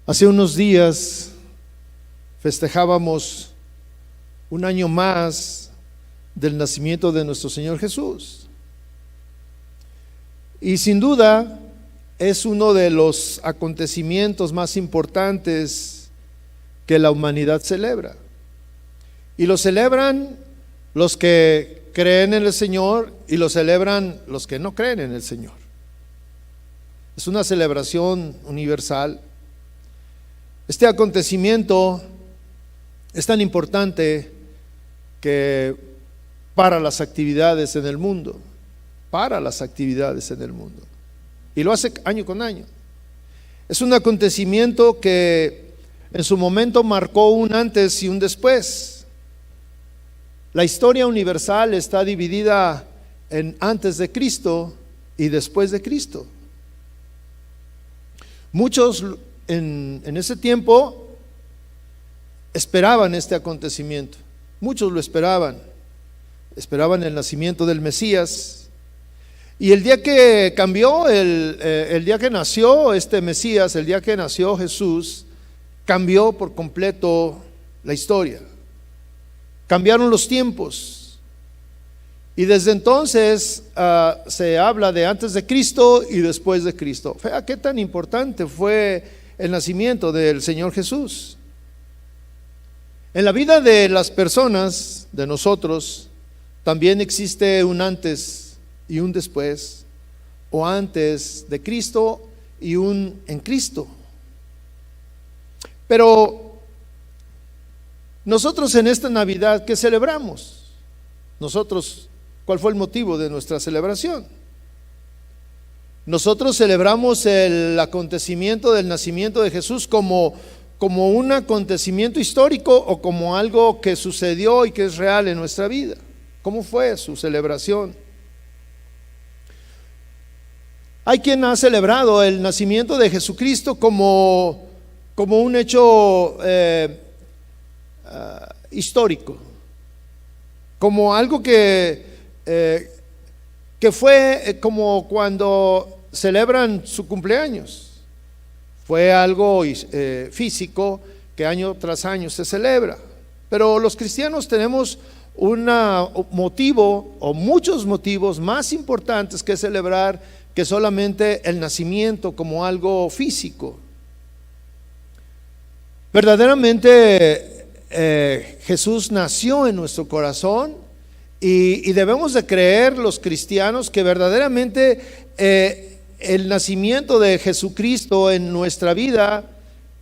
Hace unos días festejábamos un año más del nacimiento de nuestro Señor Jesús. Y sin duda es uno de los acontecimientos más importantes que la humanidad celebra. Y lo celebran los que creen en el Señor y lo celebran los que no creen en el Señor. Es una celebración universal. Este acontecimiento es tan importante que para las actividades en el mundo, y lo hace año con año. Es un acontecimiento que en su momento marcó un antes y un después. La historia universal está dividida en antes de Cristo y después de Cristo. Muchos en ese tiempo esperaban este acontecimiento. Muchos lo esperaban el nacimiento del Mesías. Y el día que cambió, el día que nació este Mesías, el día que nació Jesús, cambió por completo la historia. Cambiaron los tiempos. Y desde entonces se habla de antes de Cristo y después de Cristo. Fíjate qué tan importante fue el nacimiento del Señor Jesús. En la vida de las personas, de nosotros, también existe un antes y un después, o antes de Cristo y un en Cristo. Pero nosotros en esta Navidad, ¿qué celebramos? Nosotros, ¿cuál fue el motivo de nuestra celebración? Nosotros celebramos el acontecimiento del nacimiento de Jesús como un acontecimiento histórico o como algo que sucedió y que es real en nuestra vida. ¿Cómo fue su celebración? Hay quien ha celebrado el nacimiento de Jesucristo como un hecho histórico, como algo que fue como cuando celebran su cumpleaños. Fue algo físico que año tras año se celebra. Pero los cristianos tenemos un motivo o muchos motivos más importantes que celebrar que solamente el nacimiento como algo físico. Verdaderamente Jesús nació en nuestro corazón y debemos de creer los cristianos que verdaderamente el nacimiento de Jesucristo en nuestra vida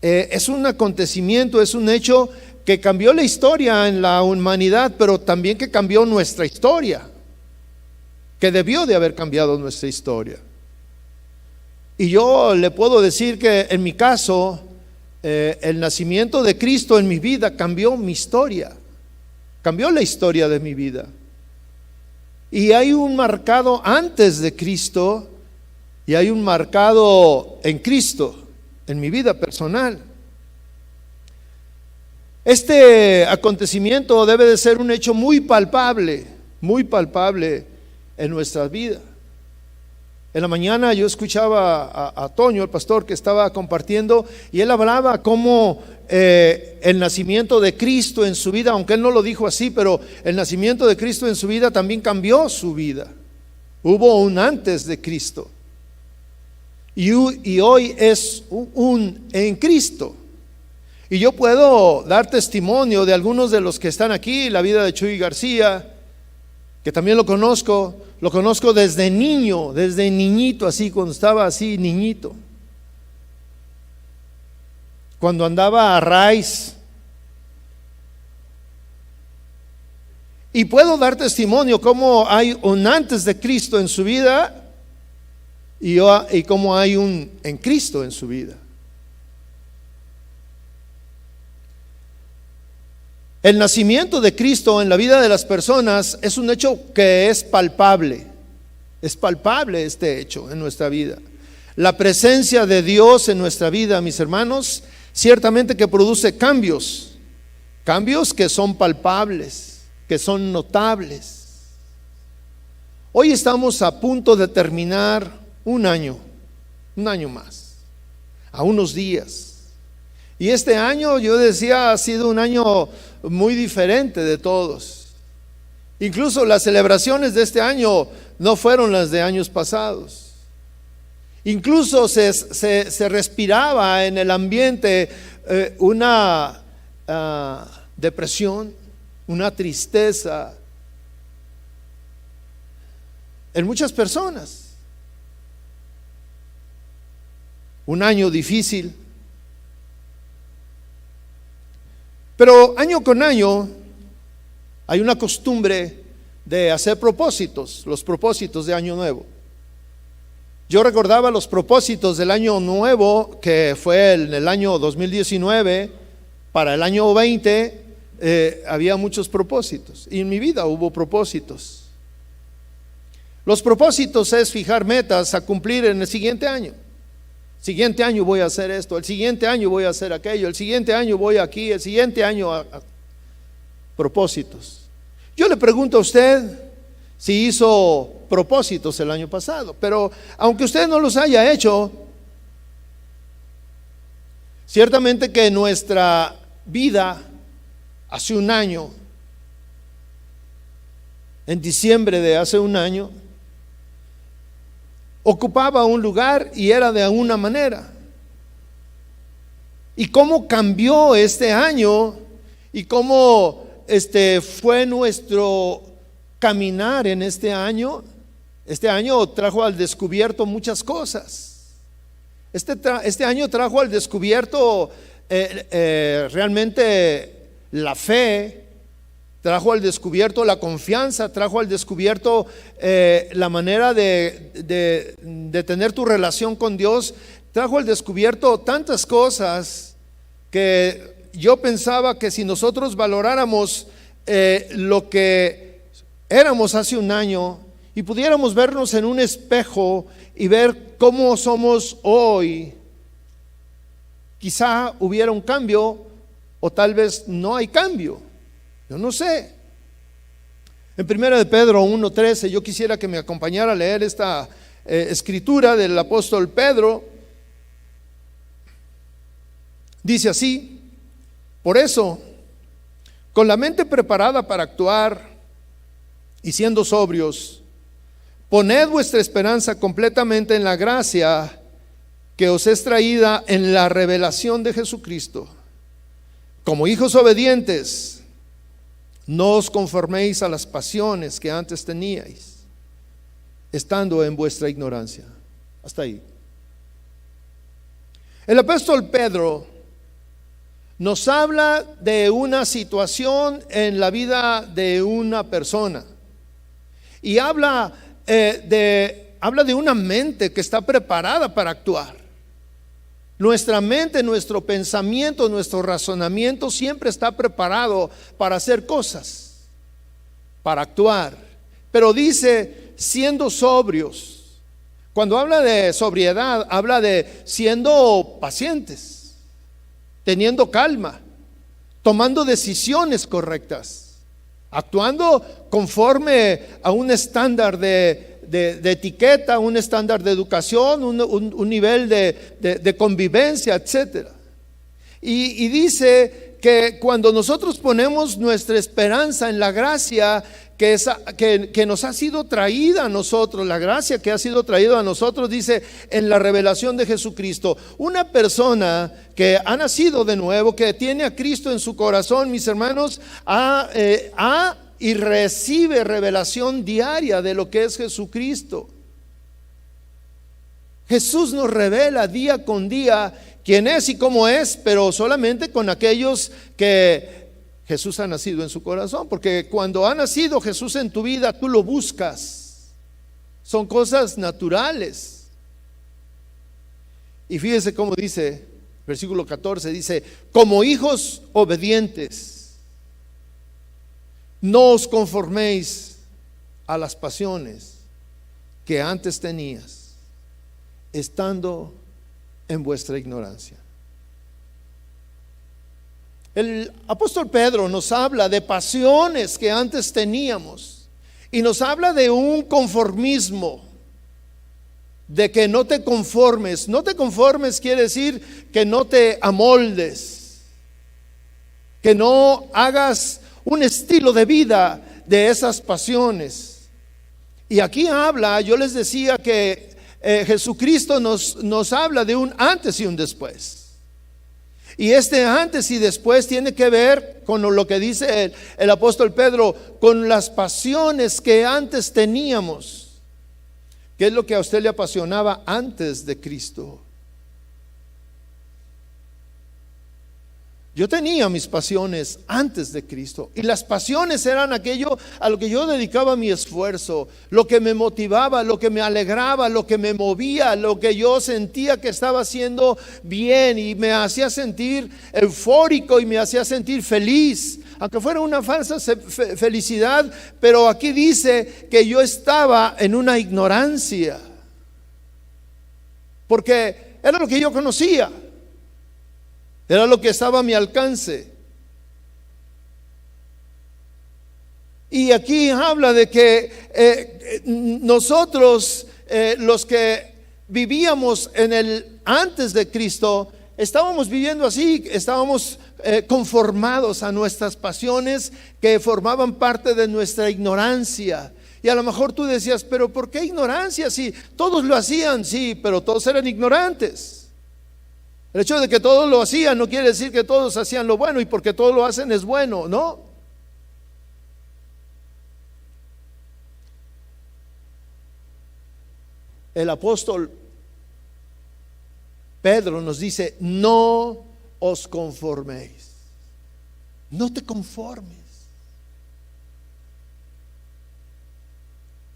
es un acontecimiento, es un hecho que cambió la historia en la humanidad, pero también que cambió nuestra historia, que debió de haber cambiado nuestra historia. Y yo le puedo decir que en mi caso, el nacimiento de Cristo en mi vida cambió mi historia, cambió la historia de mi vida. Y hay un marcado antes de Cristo y hay un marcado en Cristo, en mi vida personal. Este acontecimiento debe de ser un hecho muy palpable en nuestra vida. En la mañana yo escuchaba a Toño, el pastor, que estaba compartiendo, y él hablaba cómo el nacimiento de Cristo en su vida, aunque él no lo dijo así, pero el nacimiento de Cristo en su vida también cambió su vida. Hubo un antes de Cristo y hoy es un en Cristo. Y yo puedo dar testimonio de algunos de los que están aquí, la vida de Chuy García, que también lo conozco desde niño, desde niñito, así, cuando estaba así, niñito. Cuando andaba a raíz. Y puedo dar testimonio cómo hay un antes de Cristo en su vida y cómo hay un en Cristo en su vida. El nacimiento de Cristo en la vida de las personas es un hecho que es palpable este hecho en nuestra vida. La presencia de Dios en nuestra vida, mis hermanos, ciertamente que produce cambios que son palpables, que son notables. Hoy estamos a punto de terminar un año más, a unos días. Y este año, yo decía, ha sido un año muy diferente de todos. Incluso las celebraciones de este año no fueron las de años pasados. Incluso se respiraba en el ambiente una depresión, una tristeza en muchas personas. Un año difícil. Pero año con año hay una costumbre de hacer propósitos, los propósitos de Año Nuevo. Yo recordaba los propósitos del Año Nuevo, que fue en el año 2019, para el año 20, había muchos propósitos. Y en mi vida hubo propósitos. Los propósitos es fijar metas a cumplir en el siguiente año. Siguiente año voy a hacer esto, el siguiente año voy a hacer aquello, el siguiente año voy aquí, el siguiente año propósitos. Yo le pregunto a usted si hizo propósitos el año pasado, pero aunque usted no los haya hecho, ciertamente que nuestra vida hace un año, en diciembre de hace un año, ocupaba un lugar y era de una manera. Y cómo cambió este año y cómo fue nuestro caminar en este año. Este año trajo al descubierto muchas cosas. Este año trajo al descubierto realmente la fe. Trajo al descubierto la confianza, trajo al descubierto la manera de tener tu relación con Dios, trajo al descubierto tantas cosas que yo pensaba que si nosotros valoráramos lo que éramos hace un año y pudiéramos vernos en un espejo y ver cómo somos hoy, quizá hubiera un cambio o tal vez no hay cambio. Yo no sé. En 1 de Pedro 1:13, yo quisiera que me acompañara a leer esta escritura del apóstol Pedro. Dice así: por eso, con la mente preparada para actuar y siendo sobrios, poned vuestra esperanza completamente en la gracia que os es traída en la revelación de Jesucristo. Como hijos obedientes, no os conforméis a las pasiones que antes teníais, estando en vuestra ignorancia. Hasta ahí. El apóstol Pedro nos habla de una situación en la vida de una persona y habla de una mente que está preparada para actuar. Nuestra mente, nuestro pensamiento, nuestro razonamiento siempre está preparado para hacer cosas, para actuar. Pero dice, siendo sobrios. Cuando habla de sobriedad, habla de siendo pacientes, teniendo calma, tomando decisiones correctas, actuando conforme a un estándar de etiqueta, un estándar de educación, un nivel de convivencia, etcétera. Y dice que cuando nosotros ponemos nuestra esperanza en la gracia que nos ha sido traída a nosotros, la gracia que ha sido traída a nosotros, dice, en la revelación de Jesucristo. Una persona que ha nacido de nuevo, que tiene a Cristo en su corazón, mis hermanos, y recibe revelación diaria de lo que es Jesucristo. Jesús nos revela día con día quién es y cómo es, pero solamente con aquellos que Jesús ha nacido en su corazón, porque cuando ha nacido Jesús en tu vida, tú lo buscas. Son cosas naturales. Y fíjese cómo dice, versículo 14, dice, como hijos obedientes, no os conforméis a las pasiones que antes tenías, estando en vuestra ignorancia. El apóstol Pedro nos habla de pasiones que antes teníamos y nos habla de un conformismo. de que no te conformes. No te conformes quiere decir que no te amoldes, que no hagas un estilo de vida de esas pasiones. Y aquí habla, yo les decía que Jesucristo nos habla de un antes y un después. Y este antes y después tiene que ver con lo que dice el apóstol Pedro, con las pasiones que antes teníamos. ¿Qué es lo que a usted le apasionaba antes de Cristo? Yo tenía mis pasiones antes de Cristo, y las pasiones eran aquello a lo que yo dedicaba mi esfuerzo, lo que me motivaba, lo que me alegraba, lo que me movía, lo que yo sentía que estaba haciendo bien y me hacía sentir eufórico y me hacía sentir feliz, aunque fuera una falsa felicidad. Pero aquí dice que yo estaba en una ignorancia, porque era lo que yo conocía, era lo que estaba a mi alcance. Y aquí habla de que nosotros, los que vivíamos en el antes de Cristo, estábamos viviendo así, estábamos conformados a nuestras pasiones que formaban parte de nuestra ignorancia. Y a lo mejor tú decías, pero ¿por qué ignorancia? Si todos lo hacían, sí, pero todos eran ignorantes. El hecho de que todos lo hacían no quiere decir que todos hacían lo bueno, y porque todos lo hacen es bueno, ¿no? El apóstol Pedro nos dice, no os conforméis, no te conformes.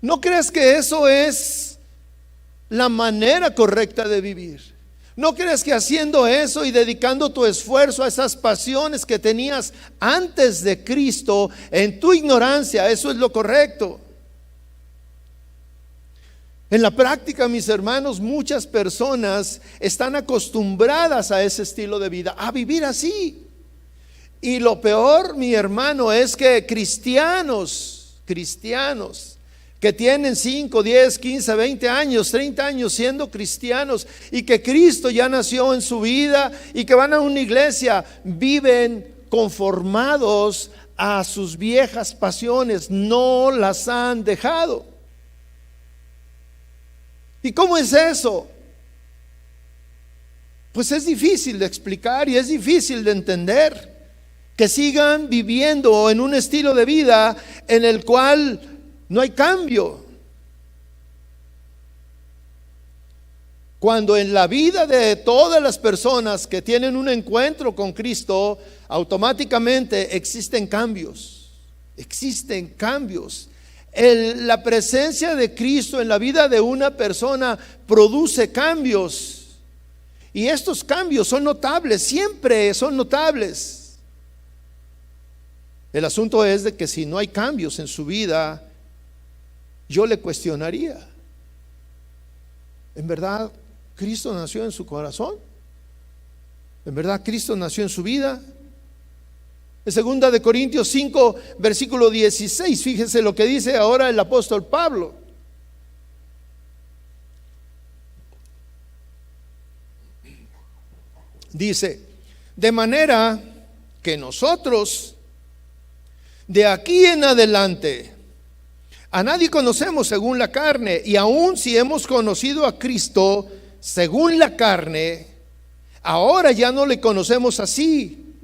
¿No crees que eso es la manera correcta de vivir? ¿No crees que haciendo eso y dedicando tu esfuerzo a esas pasiones que tenías antes de Cristo, en tu ignorancia, eso es lo correcto? En la práctica, mis hermanos, muchas personas están acostumbradas a ese estilo de vida, a vivir así. Y lo peor, mi hermano, es que cristianos que tienen 5, 10, 15, 20 años, 30 años siendo cristianos, y que Cristo ya nació en su vida y que van a una iglesia, viven conformados a sus viejas pasiones, no las han dejado. ¿Y cómo es eso? Pues es difícil de explicar y es difícil de entender, que sigan viviendo en un estilo de vida en el cual no hay cambio. Cuando en la vida de todas las personas que tienen un encuentro con Cristo, automáticamente existen cambios. Existen cambios. La presencia de Cristo en la vida de una persona produce cambios. Y estos cambios son notables, siempre son notables. El asunto es de que si no hay cambios en su vida, yo le cuestionaría, ¿en verdad Cristo nació en su corazón? ¿En verdad Cristo nació en su vida? En 2 de Corintios 5, versículo 16, fíjense lo que dice ahora el apóstol Pablo. Dice, de manera que nosotros de aquí en adelante a nadie conocemos según la carne, y aun si hemos conocido a Cristo según la carne, ahora ya no le conocemos así.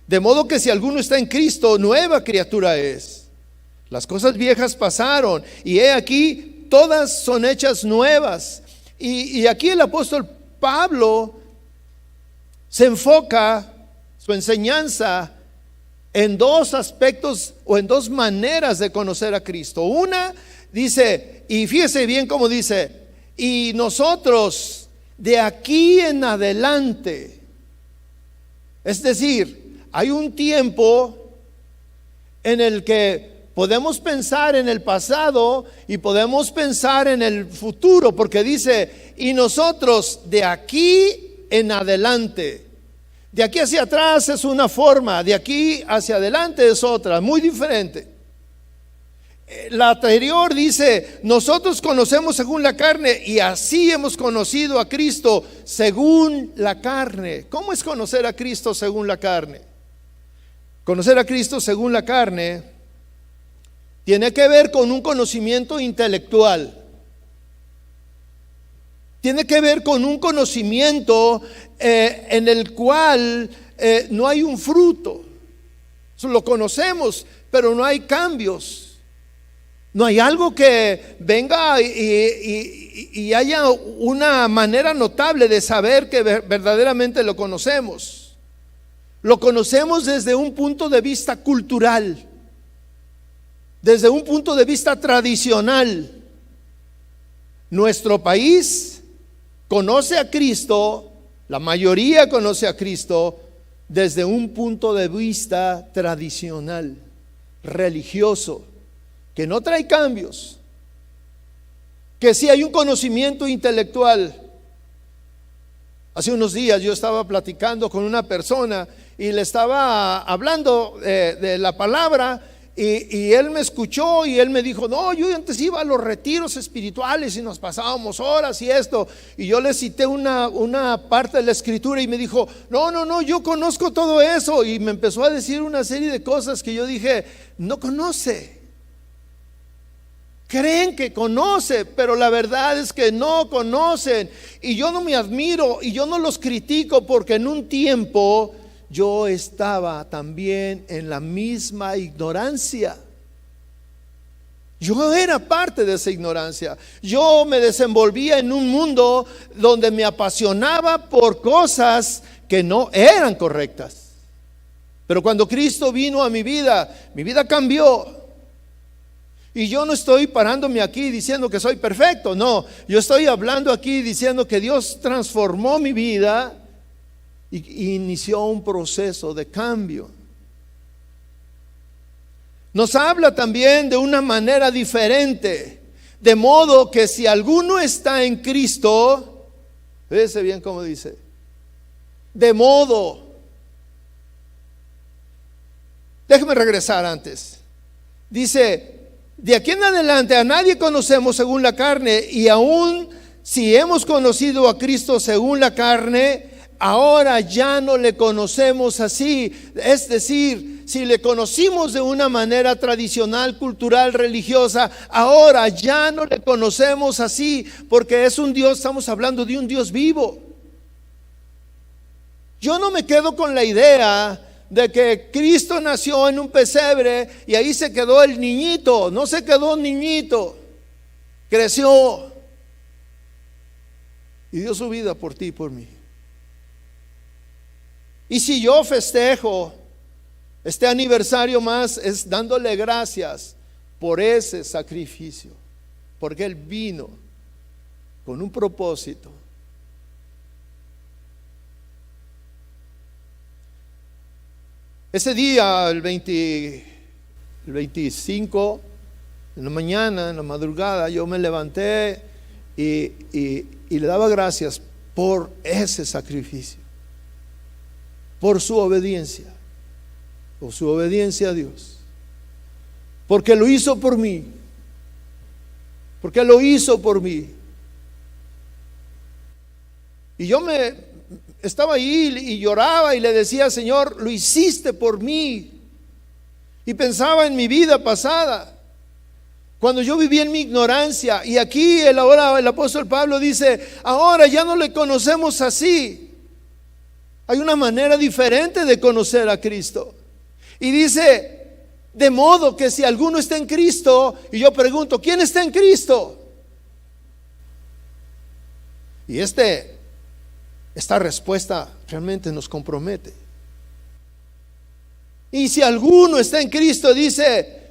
De modo que si alguno está en Cristo, nueva criatura es. Las cosas viejas pasaron, y he aquí, todas son hechas nuevas. Y aquí el apóstol Pablo se enfoca su enseñanza en dos aspectos o en dos maneras de conocer a Cristo. Una dice, y fíjese bien cómo dice, y nosotros de aquí en adelante. Es decir, hay un tiempo en el que podemos pensar en el pasado y podemos pensar en el futuro, porque dice, y nosotros de aquí en adelante. De aquí hacia atrás es una forma, de aquí hacia adelante es otra, muy diferente. La anterior dice, nosotros conocemos según la carne y así hemos conocido a Cristo según la carne. ¿Cómo es conocer a Cristo según la carne? Conocer a Cristo según la carne tiene que ver con un conocimiento intelectual. Tiene que ver con un conocimiento en el cual no hay un fruto. Lo conocemos, pero no hay cambios. No hay algo que venga y haya una manera notable de saber que verdaderamente lo conocemos. Lo conocemos desde un punto de vista cultural, desde un punto de vista tradicional. Nuestro país conoce a Cristo, la mayoría conoce a Cristo desde un punto de vista tradicional, religioso, que no trae cambios, que sí hay un conocimiento intelectual. Hace unos días yo estaba platicando con una persona y le estaba hablando de la palabra y él me escuchó y él me dijo, no, yo antes iba a los retiros espirituales y nos pasábamos horas y esto, y yo le cité una parte de la escritura y me dijo, no, yo conozco todo eso, y me empezó a decir una serie de cosas que yo dije, no conoce. Creen que conoce, pero la verdad es que no conocen. Y yo no me admiro y yo no los critico, porque en un tiempo yo estaba también en la misma ignorancia. Yo era parte de esa ignorancia. Yo me desenvolvía en un mundo donde me apasionaba por cosas que no eran correctas. Pero cuando Cristo vino a mi vida cambió. Y yo no estoy parándome aquí diciendo que soy perfecto, no, yo estoy hablando aquí diciendo que Dios transformó mi vida y inició un proceso de cambio. Nos habla también de una manera diferente, de modo que si alguno está en Cristo, fíjese bien cómo dice, de modo, déjeme regresar antes, dice, de aquí en adelante a nadie conocemos según la carne, y aún si hemos conocido a Cristo según la carne, ahora ya no le conocemos así. Es decir, si le conocimos de una manera tradicional, cultural, religiosa, ahora ya no le conocemos así, porque es un Dios, estamos hablando de un Dios vivo. Yo no me quedo con la idea de que Cristo nació en un pesebre y ahí se quedó el niñito. No se quedó un niñito, creció y dio su vida por ti y por mí. Y si yo festejo este aniversario más, es dándole gracias por ese sacrificio, porque Él vino con un propósito. Ese día, el 25, en la mañana, en la madrugada, yo me levanté y le daba gracias por ese sacrificio, por su obediencia a Dios, porque lo hizo por mí, y yo estaba ahí y lloraba y le decía, Señor, lo hiciste por mí. Y pensaba en mi vida pasada, cuando yo vivía en mi ignorancia. Y aquí ahora el apóstol Pablo dice, ahora ya no le conocemos así. Hay una manera diferente de conocer a Cristo. Y dice, de modo que si alguno está en Cristo, y yo pregunto, ¿quién está en Cristo? Y esta respuesta realmente nos compromete. Y si alguno está en Cristo, dice,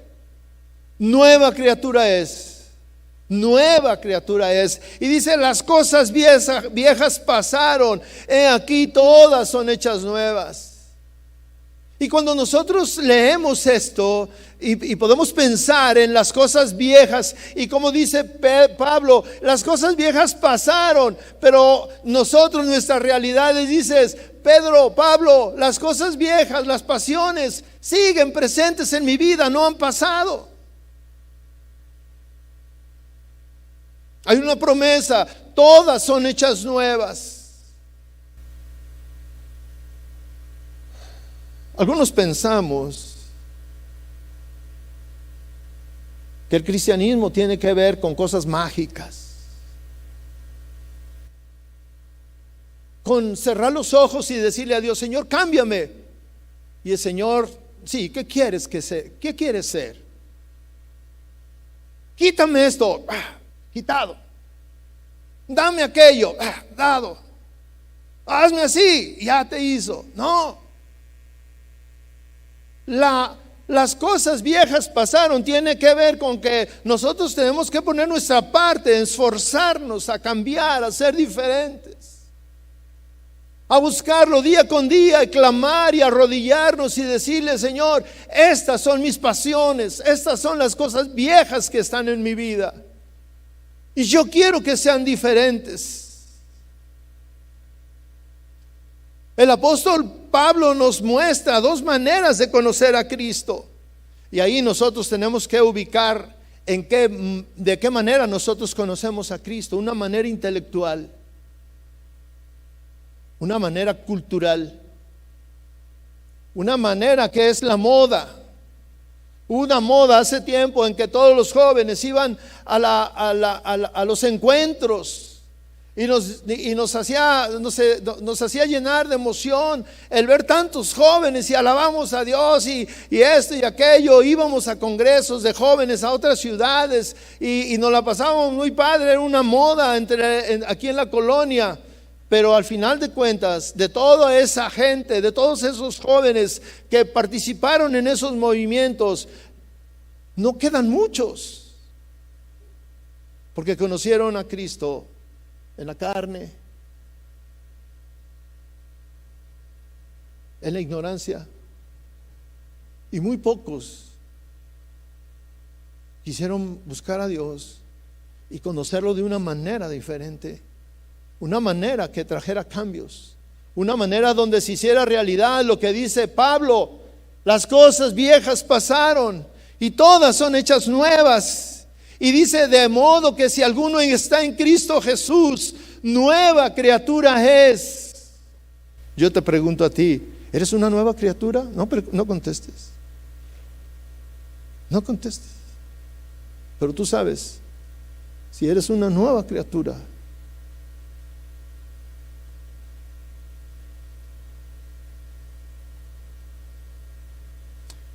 nueva criatura es. Y dice, las cosas viejas pasaron, he aquí todas son hechas nuevas. Y cuando nosotros leemos esto y podemos pensar en las cosas viejas, y como dice Pablo, las cosas viejas pasaron, pero nosotros, nuestras realidades, dices, Pablo, las cosas viejas, las pasiones siguen presentes en mi vida, no han pasado. Hay una promesa, todas son hechas nuevas. Algunos pensamos que el cristianismo tiene que ver con cosas mágicas, con cerrar los ojos y decirle a Dios: Señor, cámbiame. Y el Señor: sí, ¿qué quieres que sea? ¿Qué quieres ser? Quítame esto, quitado. Dame aquello, dado. Hazme así, ya te hizo. No. Las cosas viejas pasaron. Tiene que ver con que nosotros tenemos que poner nuestra parte, esforzarnos a cambiar, a ser diferentes, a buscarlo día con día, a clamar y arrodillarnos y decirle: Señor, estas son mis pasiones, estas son las cosas viejas que están en mi vida, y yo quiero que sean diferentes. El apóstol Pablo nos muestra dos maneras de conocer a Cristo, y ahí nosotros tenemos que ubicar de qué manera nosotros conocemos a Cristo. Una manera intelectual, una manera cultural, una manera que es la moda. Una moda hace tiempo en que todos los jóvenes iban a los encuentros, y nos hacía llenar de emoción el ver tantos jóvenes, y alabamos a Dios y esto y aquello. Íbamos a congresos de jóvenes a otras ciudades y nos la pasábamos muy padre. Era una moda aquí en la colonia. Pero al final de cuentas, de toda esa gente, de todos esos jóvenes que participaron en esos movimientos, no quedan muchos, porque conocieron a Cristo en la carne, en la ignorancia, y muy pocos quisieron buscar a Dios y conocerlo de una manera diferente. Una manera que trajera cambios, una manera donde se hiciera realidad lo que dice Pablo: las cosas viejas pasaron y todas son hechas nuevas. Y dice: de modo que si alguno está en Cristo Jesús, nueva criatura es. Yo te pregunto a ti: ¿eres una nueva criatura? No contestes. No contestes. Pero tú sabes si eres una nueva criatura.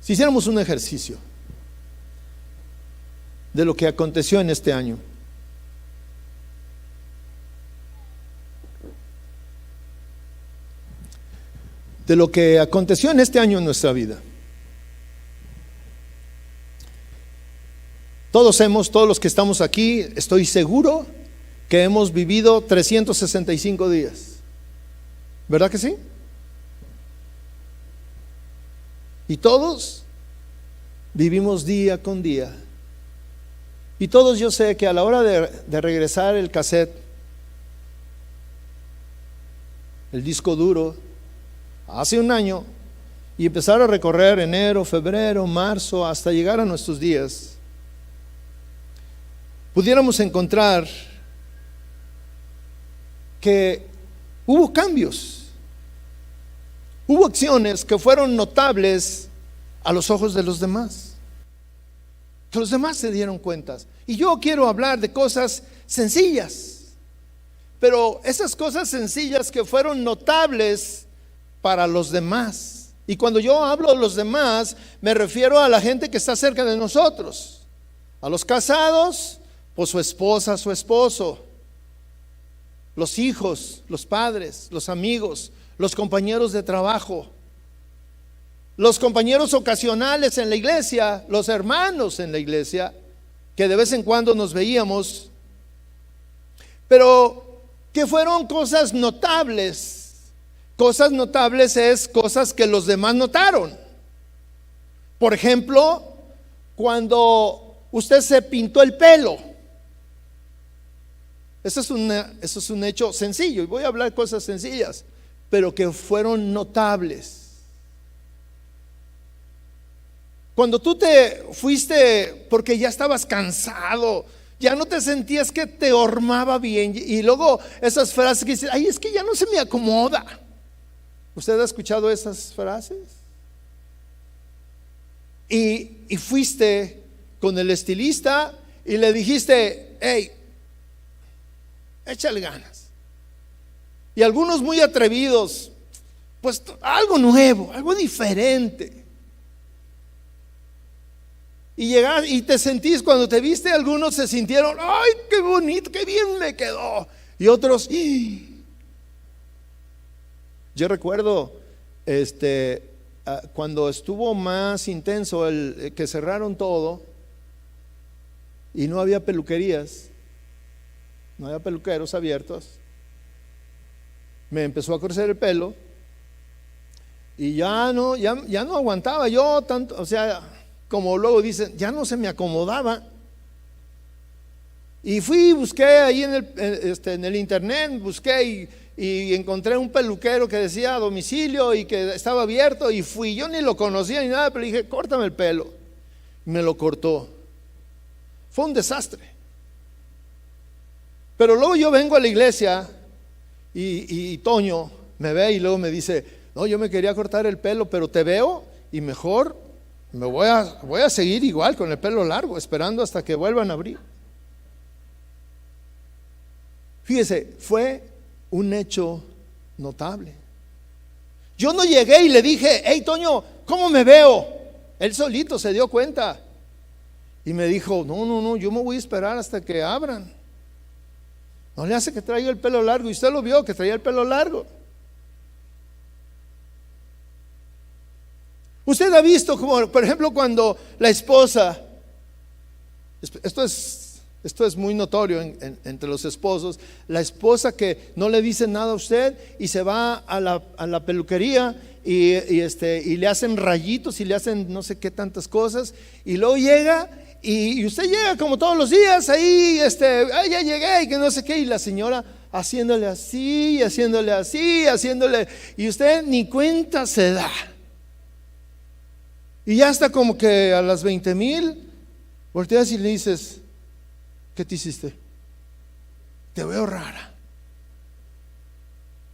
Si hiciéramos un ejercicio de lo que aconteció en este año, de lo que aconteció en este año en nuestra vida, todos los que estamos aquí, estoy seguro que hemos vivido 365 días, ¿verdad que sí? Y todos vivimos día con día. Y todos, yo sé que a la hora de regresar el cassette, el disco duro, hace un año, y empezar a recorrer enero, febrero, marzo, hasta llegar a nuestros días, pudiéramos encontrar que hubo cambios. Hubo acciones que fueron notables a los ojos de los demás, que los demás se dieron cuenta. Y yo quiero hablar de cosas sencillas, pero esas cosas sencillas que fueron notables para los demás. Y cuando yo hablo de los demás, me refiero a la gente que está cerca de nosotros. A los casados, pues su esposa, su esposo, los hijos, los padres, los amigos, los compañeros de trabajo, los compañeros ocasionales en la iglesia, los hermanos en la iglesia, que de vez en cuando nos veíamos, pero que fueron cosas notables. Cosas notables es cosas que los demás notaron. Por ejemplo, cuando usted se pintó el pelo. Eso es un hecho sencillo, y voy a hablar de cosas sencillas, pero que fueron notables. Cuando tú te fuiste porque ya estabas cansado, ya no te sentías que te hormaba bien. Y luego esas frases que dicen, ay, es que ya no se me acomoda. ¿Usted ha escuchado esas frases? Y fuiste con el estilista y le dijiste, hey, échale ganas. Y algunos muy atrevidos, pues algo nuevo, algo diferente. Y llegas y te sentís, cuando te viste, algunos se sintieron, ay, qué bonito, qué bien le quedó. Y otros, ¡ih! Yo recuerdo cuando estuvo más intenso el que cerraron todo y no había peluquerías, no había peluqueros abiertos. Me empezó a crecer el pelo y ya no aguantaba yo tanto, o sea, como luego dicen, ya no se me acomodaba. Y fui y busqué ahí en el internet, busqué y encontré un peluquero que decía a domicilio y que estaba abierto, y fui. Yo ni lo conocía ni nada, pero dije, córtame el pelo. Me lo cortó. Fue un desastre. Pero luego yo vengo a la iglesia y Toño me ve y luego me dice, no, yo me quería cortar el pelo, pero te veo y mejor me voy a seguir igual con el pelo largo, esperando hasta que vuelvan a abrir. Fíjese, fue un hecho notable. Yo no llegué y le dije, hey Toño, ¿cómo me veo? Él solito se dio cuenta y me dijo, no, yo me voy a esperar hasta que abran. No le hace que traiga el pelo largo, y usted lo vio que traía el pelo largo. Usted ha visto como, por ejemplo, cuando la esposa, esto es muy notorio entre los esposos, la esposa que no le dice nada a usted y se va a la peluquería y le hacen rayitos y le hacen no sé qué tantas cosas, y luego llega y usted llega como todos los días ahí, ay, ya llegué y que no sé qué, y la señora haciéndole así, y usted ni cuenta se da. Y ya está como que a las 20,000 volteas y le dices, ¿qué te hiciste? Te veo rara.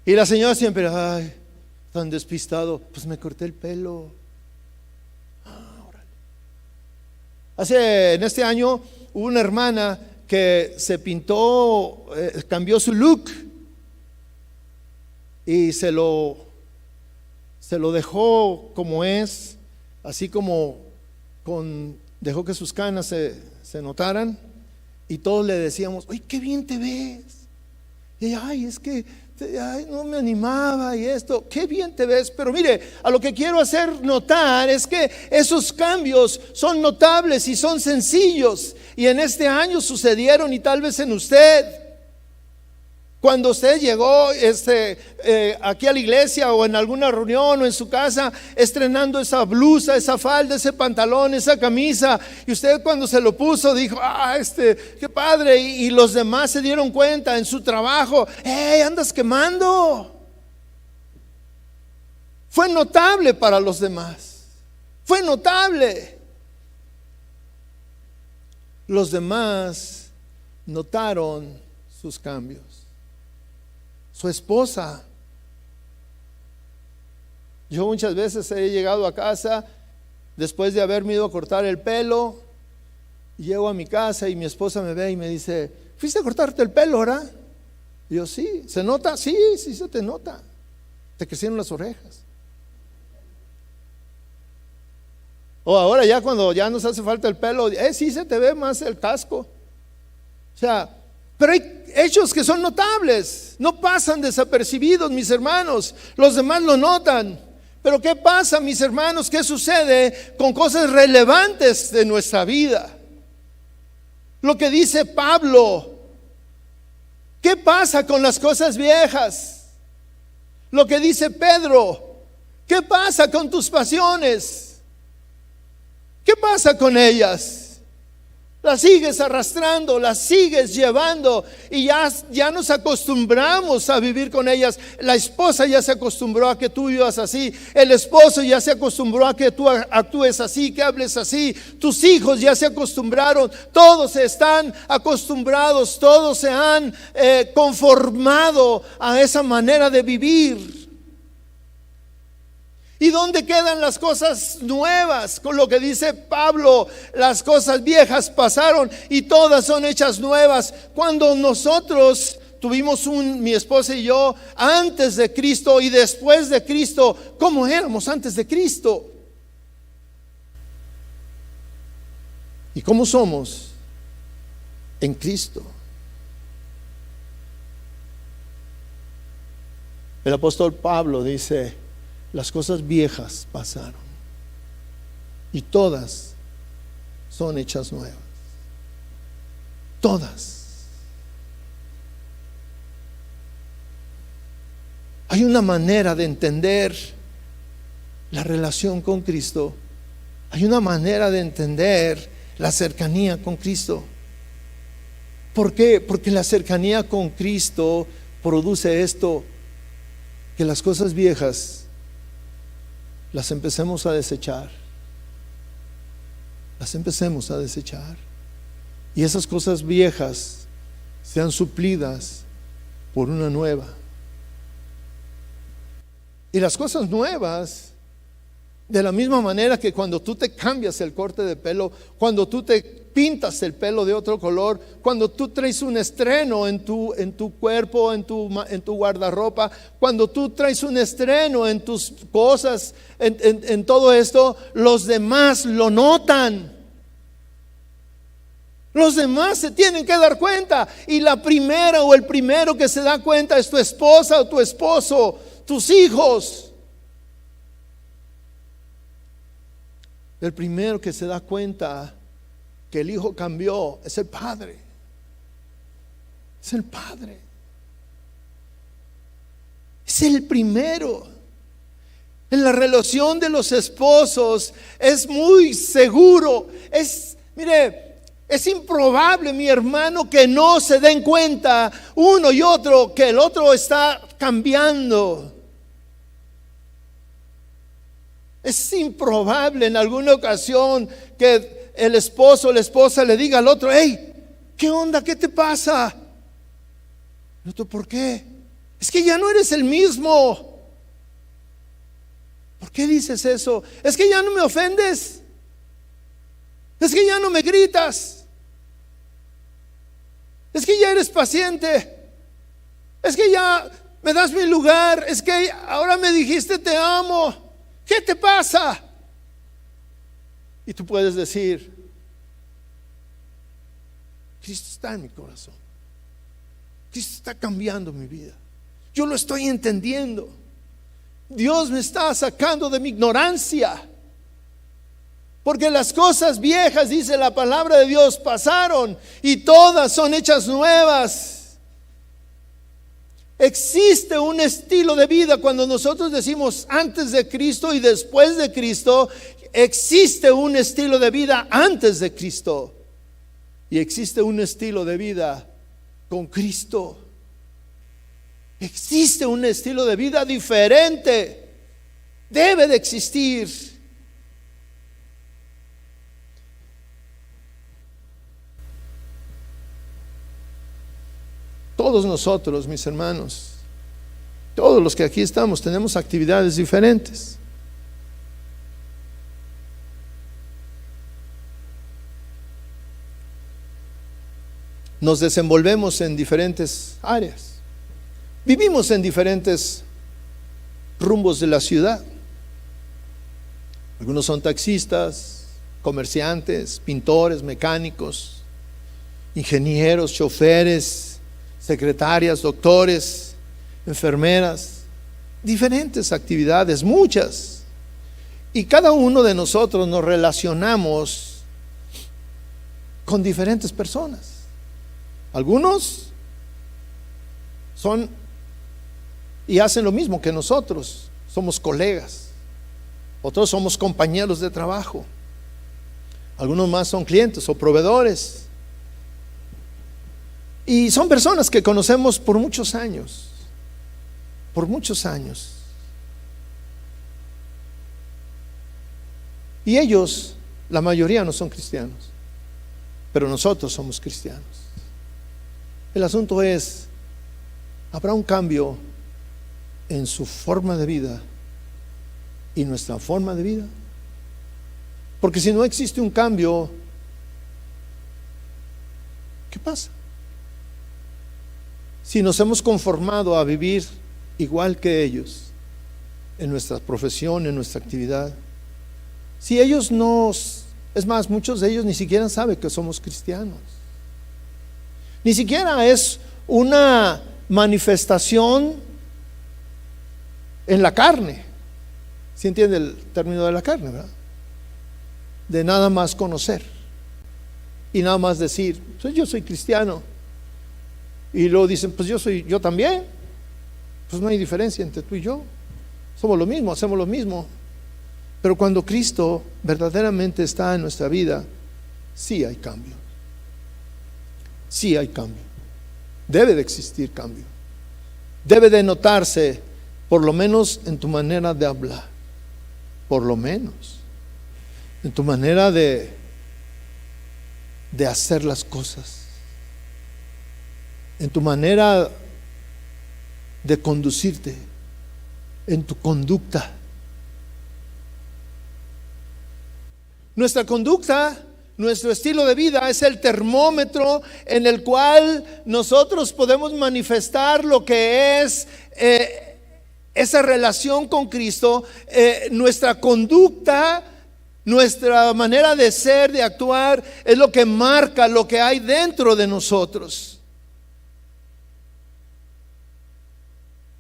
Y la señora siempre, ay, tan despistado, pues me corté el pelo. En este año hubo una hermana que se pintó, cambió su look y se lo dejó como es, así como dejó que sus canas se notaran, y todos le decíamos, ¡ay, qué bien te ves! Y ella, ay, es que no me animaba y esto, qué bien te ves. Pero mire, a lo que quiero hacer notar es que esos cambios son notables y son sencillos, y en este año sucedieron, y tal vez en usted. Cuando usted llegó aquí a la iglesia o en alguna reunión o en su casa, estrenando esa blusa, esa falda, ese pantalón, esa camisa, y usted cuando se lo puso dijo, qué padre, y los demás se dieron cuenta en su trabajo, hey, andas quemando. Fue notable para los demás, fue notable. Los demás notaron sus cambios. Su esposa. Yo muchas veces he llegado a casa después de haberme ido a cortar el pelo, y llego a mi casa y mi esposa me ve y me dice, ¿fuiste a cortarte el pelo, verdad? Y yo, sí. ¿Se nota? Sí, se te nota. Te crecieron las orejas. O ahora ya cuando ya nos hace falta el pelo, sí se te ve más el casco. O sea, pero hay hechos que son notables, no pasan desapercibidos, mis hermanos. Los demás lo notan. Pero ¿qué pasa, mis hermanos? ¿Qué sucede con cosas relevantes de nuestra vida? Lo que dice Pablo. ¿Qué pasa con las cosas viejas? Lo que dice Pedro. ¿Qué pasa con tus pasiones? ¿Qué pasa con ellas? La sigues arrastrando, la sigues llevando y ya nos acostumbramos a vivir con ellas. La esposa ya se acostumbró a que tú vivas así. El esposo ya se acostumbró a que tú actúes así, que hables así. Tus hijos ya se acostumbraron. Todos están acostumbrados, todos se han conformado a esa manera de vivir. ¿Y dónde quedan las cosas nuevas? Con lo que dice Pablo, las cosas viejas pasaron y todas son hechas nuevas. Cuando nosotros tuvimos mi esposa y yo, antes de Cristo y después de Cristo, ¿cómo éramos antes de Cristo? ¿Y cómo somos en Cristo? El apóstol Pablo dice: las cosas viejas pasaron y todas son hechas nuevas. Todas. Hay una manera de entender la relación con Cristo. Hay una manera de entender la cercanía con Cristo. ¿Por qué? Porque la cercanía con Cristo produce esto, que las cosas viejas las empecemos a desechar. Las empecemos a desechar. Y esas cosas viejas sean suplidas por una nueva. Y las cosas nuevas, de la misma manera que cuando tú te cambias el corte de pelo, cuando tú te pintas el pelo de otro color, cuando tú traes un estreno en tu cuerpo, en tu guardarropa, cuando tú traes un estreno en tus cosas, en todo esto, los demás lo notan. Los demás se tienen que dar cuenta, y la primera o el primero que se da cuenta es tu esposa o tu esposo, tus hijos. El primero que se da cuenta que el hijo cambió es el padre. Es el padre. Es el primero. En la relación de los esposos es muy seguro. Mire, es improbable, mi hermano, que no se den cuenta uno y otro que el otro está cambiando. Es improbable en alguna ocasión que el esposo o la esposa le diga al otro: hey, ¿qué onda? ¿Qué te pasa? El otro: ¿por qué? Es que ya no eres el mismo. ¿Por qué dices eso? Es que ya no me ofendes. Es que ya no me gritas. Es que ya eres paciente. Es que ya me das mi lugar. Es que ahora me dijiste te amo. ¿Qué te pasa? Y tú puedes decir: Cristo está en mi corazón. Cristo está cambiando mi vida. Yo lo estoy entendiendo. Dios me está sacando de mi ignorancia. Porque las cosas viejas, dice la palabra de Dios, pasaron y todas son hechas nuevas. Existe un estilo de vida. Cuando nosotros decimos antes de Cristo y después de Cristo, existe un estilo de vida antes de Cristo y existe un estilo de vida con Cristo. Existe un estilo de vida diferente. Debe de existir. Todos nosotros, mis hermanos, todos los que aquí estamos, tenemos actividades diferentes. Nos desenvolvemos en diferentes áreas. Vivimos en diferentes rumbos de la ciudad. Algunos son taxistas, comerciantes, pintores, mecánicos, ingenieros, choferes, secretarias, doctores, enfermeras, diferentes actividades, muchas. Y cada uno de nosotros nos relacionamos con diferentes personas. Algunos son y hacen lo mismo que nosotros, somos colegas. Otros somos compañeros de trabajo. Algunos más son clientes o proveedores. Y son personas que conocemos por muchos años. Por muchos años. Y ellos, la mayoría no son cristianos, pero nosotros somos cristianos. El asunto es, ¿habrá un cambio en su forma de vida y nuestra forma de vida? Porque si no existe un cambio, ¿qué pasa? Si nos hemos conformado a vivir igual que ellos, en nuestra profesión, en nuestra actividad, si ellos es más, muchos de ellos ni siquiera saben que somos cristianos, ni siquiera es una manifestación en la carne. ¿Sí entiende el término de la carne, verdad? De nada más conocer y nada más decir, pues yo soy cristiano, y luego dicen, pues yo también. Pues no hay diferencia entre tú y yo, somos lo mismo, hacemos lo mismo. Pero cuando Cristo verdaderamente está en nuestra vida, sí hay cambio. Sí hay cambio. Debe de existir cambio. Debe de notarse, por lo menos en tu manera de hablar. Por lo menos en tu manera de hacer las cosas. En tu manera de conducirte. En tu conducta. Nuestra conducta, nuestro estilo de vida es el termómetro en el cual nosotros podemos manifestar lo que es esa relación con Cristo. Nuestra conducta, nuestra manera de ser, de actuar, es lo que marca lo que hay dentro de nosotros.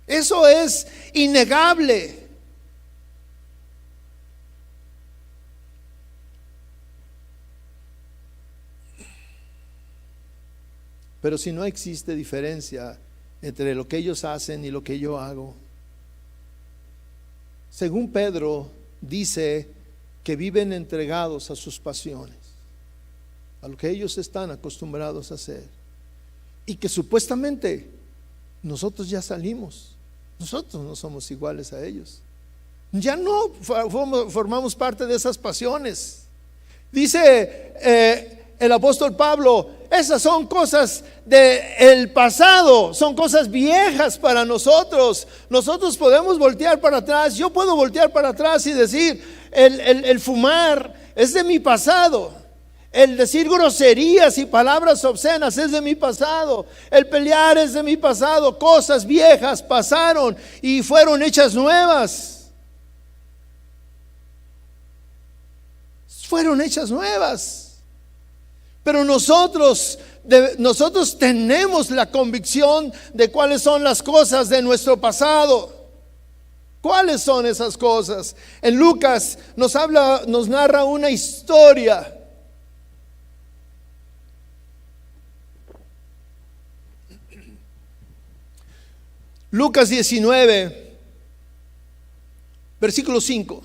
Eso es innegable. Pero si no existe diferencia entre lo que ellos hacen y lo que yo hago, según Pedro dice que viven entregados a sus pasiones, a lo que ellos están acostumbrados a hacer, y que supuestamente nosotros ya salimos, nosotros no somos iguales a ellos, ya no formamos parte de esas pasiones. Dice el apóstol Pablo, esas son cosas del pasado, son cosas viejas para nosotros. Nosotros podemos voltear para atrás, yo puedo voltear para atrás y decir, el fumar es de mi pasado, el decir groserías y palabras obscenas es de mi pasado, el pelear es de mi pasado. Cosas viejas pasaron y fueron hechas nuevas. Fueron hechas nuevas. Pero nosotros tenemos la convicción de cuáles son las cosas de nuestro pasado. ¿Cuáles son esas cosas? En Lucas nos narra una historia. Lucas 19, versículo 5.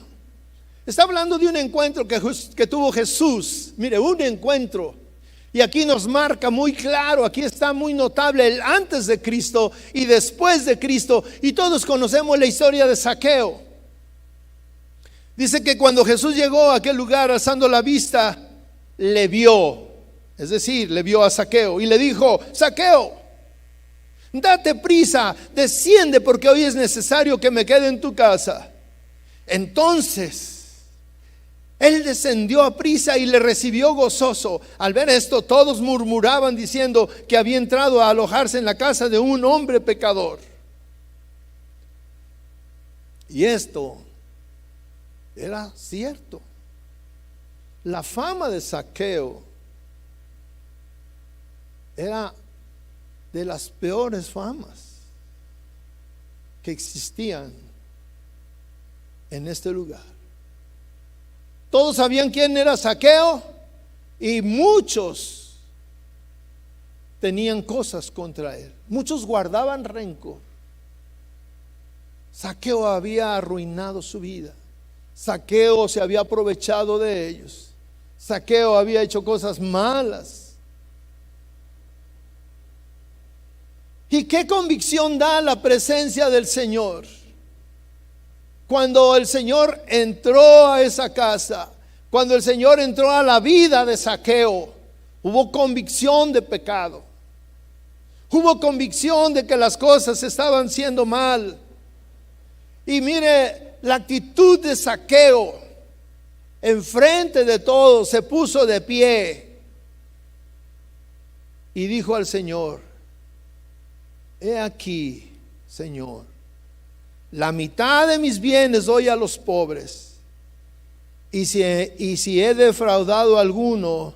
Está hablando de un encuentro que tuvo Jesús. Mire, un encuentro. Y aquí nos marca muy claro, aquí está muy notable el antes de Cristo y después de Cristo. Y todos conocemos la historia de Zaqueo. Dice que cuando Jesús llegó a aquel lugar, alzando la vista, le vio. Es decir, le vio a Zaqueo y le dijo, Zaqueo, date prisa, desciende porque hoy es necesario que me quede en tu casa. Entonces él descendió a prisa y le recibió gozoso. Al ver esto, todos murmuraban diciendo que había entrado a alojarse en la casa de un hombre pecador. Y esto era cierto. La fama de Zaqueo era de las peores famas que existían en este lugar. Todos sabían quién era Zaqueo y muchos tenían cosas contra él. Muchos guardaban rencor. Zaqueo había arruinado su vida. Zaqueo se había aprovechado de ellos. Zaqueo había hecho cosas malas. ¿Y qué convicción da la presencia del Señor? Cuando el Señor entró a esa casa, cuando el Señor entró a la vida de Zaqueo, hubo convicción de pecado. Hubo convicción de que las cosas estaban siendo mal. Y mire, la actitud de Zaqueo, enfrente de todos, se puso de pie y dijo al Señor: he aquí, Señor, la mitad de mis bienes doy a los pobres, y si he defraudado a alguno,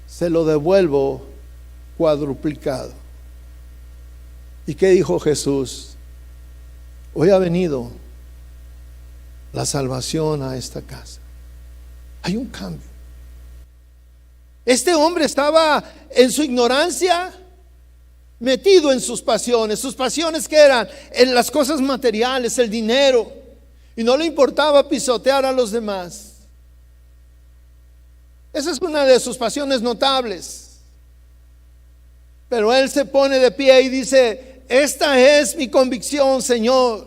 se lo devuelvo cuadruplicado. ¿Y qué dijo Jesús? Hoy ha venido la salvación a esta casa. Hay un cambio. Este hombre estaba en su ignorancia, metido en sus pasiones que eran en las cosas materiales, el dinero, y no le importaba pisotear a los demás. Esa es una de sus pasiones notables. Pero él se pone de pie y dice: esta es mi convicción, Señor,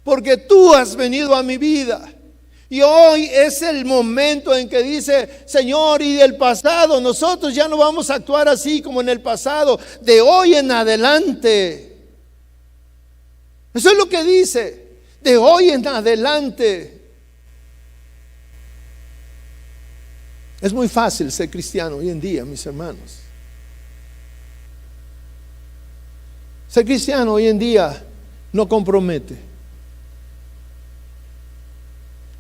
porque tú has venido a mi vida. Y hoy es el momento en que dice: Señor, y del pasado nosotros ya no vamos a actuar así como en el pasado, de hoy en adelante. Eso es lo que dice, de hoy en adelante. Es muy fácil ser cristiano hoy en día, mis hermanos. Ser cristiano hoy en día no compromete.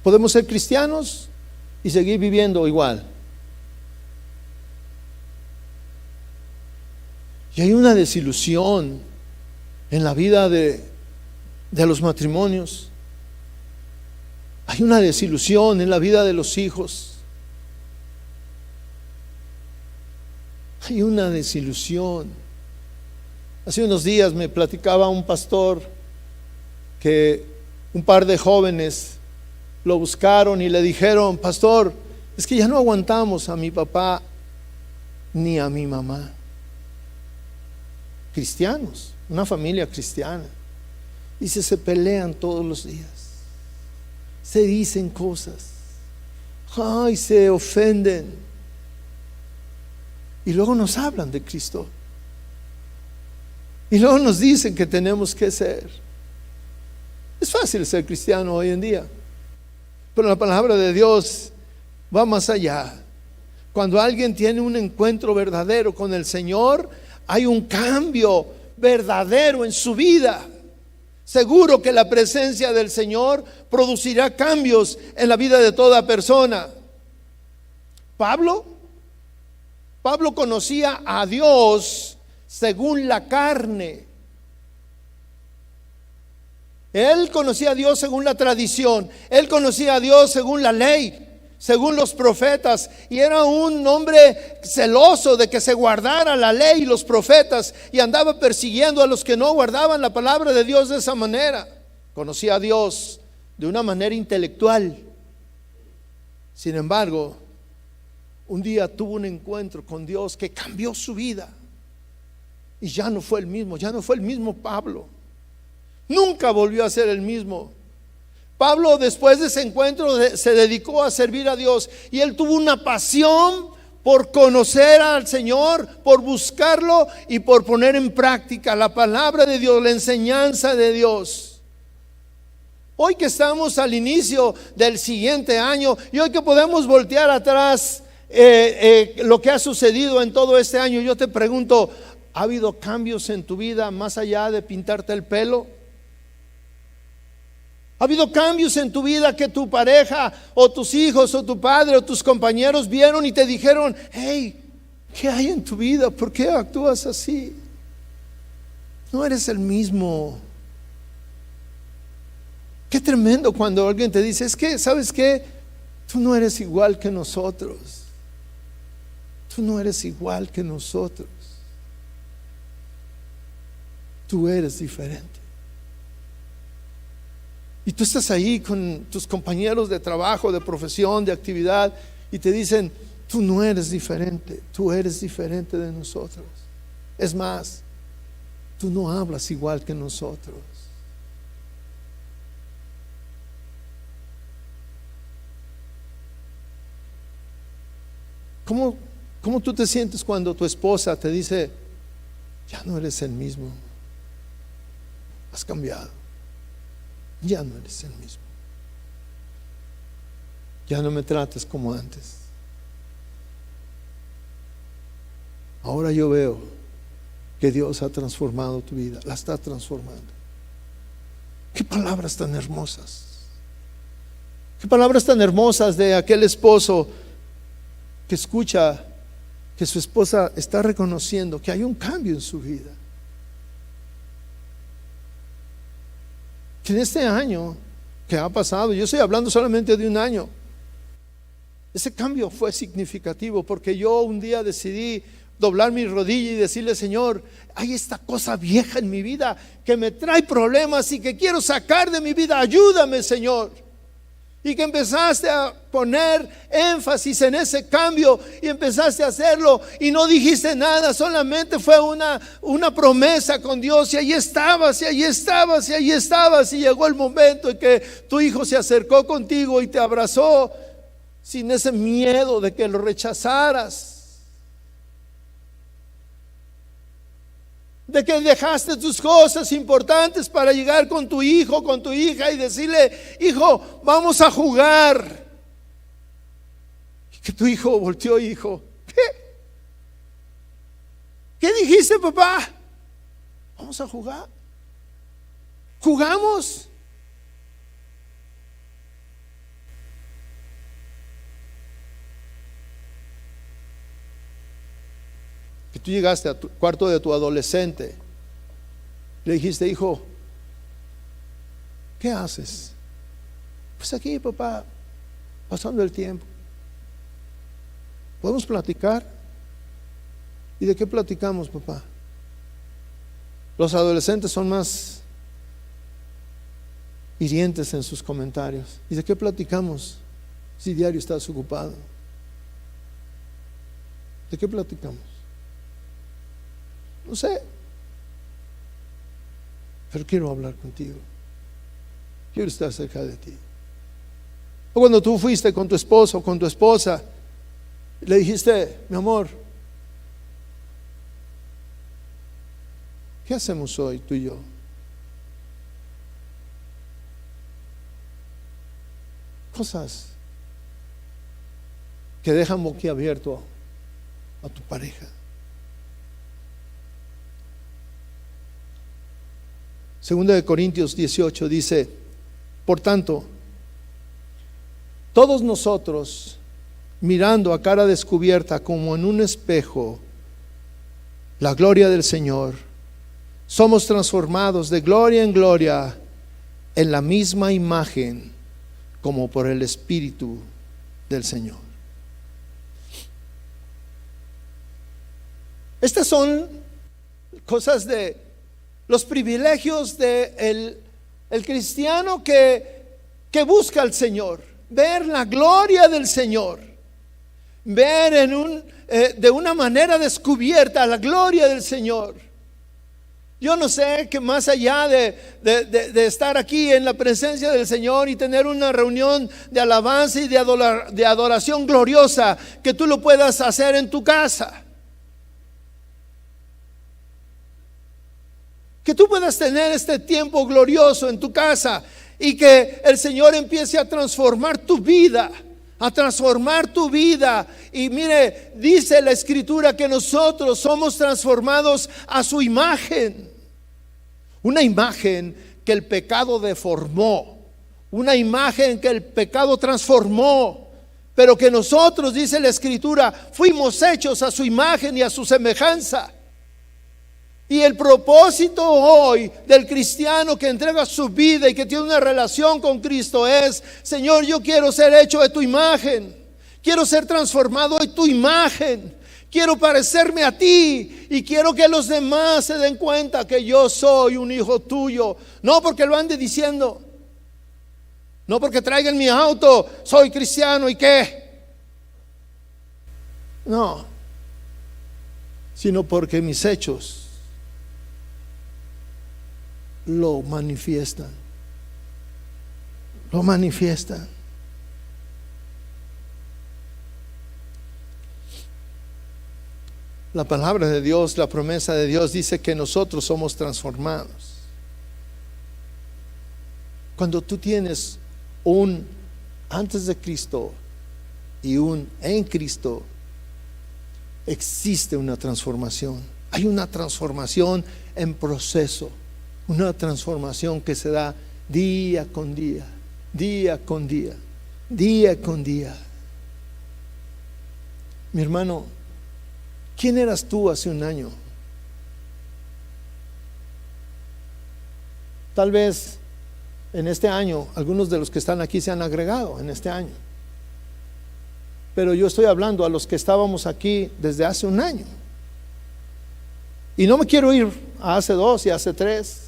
Podemos ser cristianos y seguir viviendo igual. Y hay una desilusión en la vida de los matrimonios. Hay una desilusión en la vida de los hijos. Hay una desilusión. Hace unos días me platicaba un pastor que un par de jóvenes lo buscaron y le dijeron: pastor, es que ya no aguantamos a mi papá ni a mi mamá. Cristianos, una familia cristiana. Y se pelean todos los días, se dicen cosas, ay, se ofenden, y luego nos hablan de Cristo, y luego nos dicen que tenemos que ser. Es fácil ser cristiano hoy en día, pero la palabra de Dios va más allá. Cuando alguien tiene un encuentro verdadero con el Señor, hay un cambio verdadero en su vida. Seguro que la presencia del Señor producirá cambios en la vida de toda persona. Pablo conocía a Dios según la carne. Él conocía a Dios según la tradición. Él conocía a Dios según la ley, según los profetas, y era un hombre celoso de que se guardara la ley y los profetas, y andaba persiguiendo a los que no guardaban la palabra de Dios de esa manera. Conocía a Dios de una manera intelectual. Sin embargo, un día tuvo un encuentro con Dios que cambió su vida, y ya no fue el mismo Pablo. Nunca volvió a ser el mismo. Pablo, después de ese encuentro, se dedicó a servir a Dios, y él tuvo una pasión por conocer al Señor, por buscarlo y por poner en práctica la palabra de Dios, la enseñanza de Dios. Hoy que estamos al inicio del siguiente año, y hoy que podemos voltear atrás lo que ha sucedido en todo este año, yo te pregunto: ¿ha habido cambios en tu vida más allá de pintarte el pelo? ¿Ha habido cambios en tu vida que tu pareja o tus hijos o tu padre o tus compañeros vieron y te dijeron: hey, ¿qué hay en tu vida? ¿Por qué actúas así? No eres el mismo. Qué tremendo cuando alguien te dice: es que, ¿sabes qué? Tú no eres igual que nosotros. Tú no eres igual que nosotros. Tú eres diferente. Y tú estás ahí con tus compañeros de trabajo, de profesión, de actividad, y te dicen: tú no eres diferente, tú eres diferente de nosotros. Es más, tú no hablas igual que nosotros. ¿Cómo tú te sientes cuando tu esposa te dice: ya no eres el mismo, has cambiado, ya no eres el mismo, ya no me trates como antes, ahora yo veo que Dios ha transformado tu vida, la está transformando? Qué palabras tan hermosas, qué palabras tan hermosas de aquel esposo que escucha que su esposa está reconociendo que hay un cambio en su vida, que en este año que ha pasado, yo estoy hablando solamente de un año, ese cambio fue significativo, porque yo un día decidí doblar mi rodilla y decirle: Señor, hay esta cosa vieja en mi vida que me trae problemas y que quiero sacar de mi vida, ayúdame, Señor. Y que empezaste a poner énfasis en ese cambio y empezaste a hacerlo, y no dijiste nada, solamente fue una promesa con Dios, y ahí estabas, y ahí estabas, y ahí estabas, y llegó el momento en que tu hijo se acercó contigo y te abrazó sin ese miedo de que lo rechazaras, de que dejaste tus cosas importantes para llegar con tu hijo, con tu hija, y decirle: hijo, vamos a jugar. Y que tu hijo volteó y dijo: ¿Qué dijiste, papá? Vamos a jugar. ¿Jugamos? Que tú llegaste a tu cuarto de tu adolescente, le dijiste: hijo, ¿qué haces? Pues aquí, papá, pasando el tiempo. ¿Podemos platicar? ¿Y de qué platicamos, papá? Los adolescentes son más hirientes en sus comentarios. ¿Y de qué platicamos si diario estás ocupado? ¿De qué platicamos? No sé, pero quiero hablar contigo, quiero estar cerca de ti. O cuando tú fuiste con tu esposo o con tu esposa, le dijiste: mi amor, ¿qué hacemos hoy tú y yo? Cosas que dejan boquiabierto a tu pareja. Segunda de Corintios 18 dice: por tanto, todos nosotros, mirando a cara descubierta como en un espejo la gloria del Señor, somos transformados de gloria en gloria en la misma imagen como por el Espíritu del Señor. Estas son cosas de los privilegios de el cristiano que busca al Señor. Ver la gloria del Señor, ver de una manera descubierta la gloria del Señor. Yo no sé que más allá de estar aquí en la presencia del Señor y tener una reunión de alabanza y de adoración gloriosa, que tú lo puedas hacer en tu casa. Que tú puedas tener este tiempo glorioso en tu casa y que el Señor empiece a transformar tu vida, a transformar tu vida. Y mire, dice la Escritura que nosotros somos transformados a su imagen. Una imagen que el pecado deformó, una imagen que el pecado transformó, pero que nosotros, dice la Escritura, fuimos hechos a su imagen y a su semejanza. Y el propósito hoy del cristiano que entrega su vida y que tiene una relación con Cristo es: Señor, yo quiero ser hecho de tu imagen, quiero ser transformado en tu imagen, quiero parecerme a ti, y quiero que los demás se den cuenta que yo soy un hijo tuyo. No porque lo ande diciendo, no porque traigan mi auto, soy cristiano y qué. No, sino porque mis hechos lo manifiestan. Lo manifiestan. La palabra de Dios, la promesa de Dios dice que nosotros somos transformados. Cuando tú tienes un antes de Cristo y un en Cristo, existe una transformación. Hay una transformación en proceso, una transformación que se da día con día, día con día, día con día. Mi hermano, ¿quién eras tú hace un año? Tal vez en este año algunos de los que están aquí se han agregado en este año, pero yo estoy hablando a los que estábamos aquí desde hace un año. Y no me quiero ir a hace 2 y hace 3.